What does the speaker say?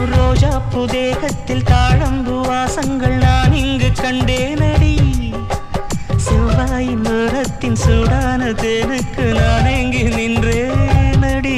ரோஜா புதேகத்தில் தாழம்பு வாசங்கள் நான் இங்கு கண்டேனடி. செவ்வாயின் ஓரத்தின் சூடான தேனுக்கு நான் எங்கு நின்றேனடி.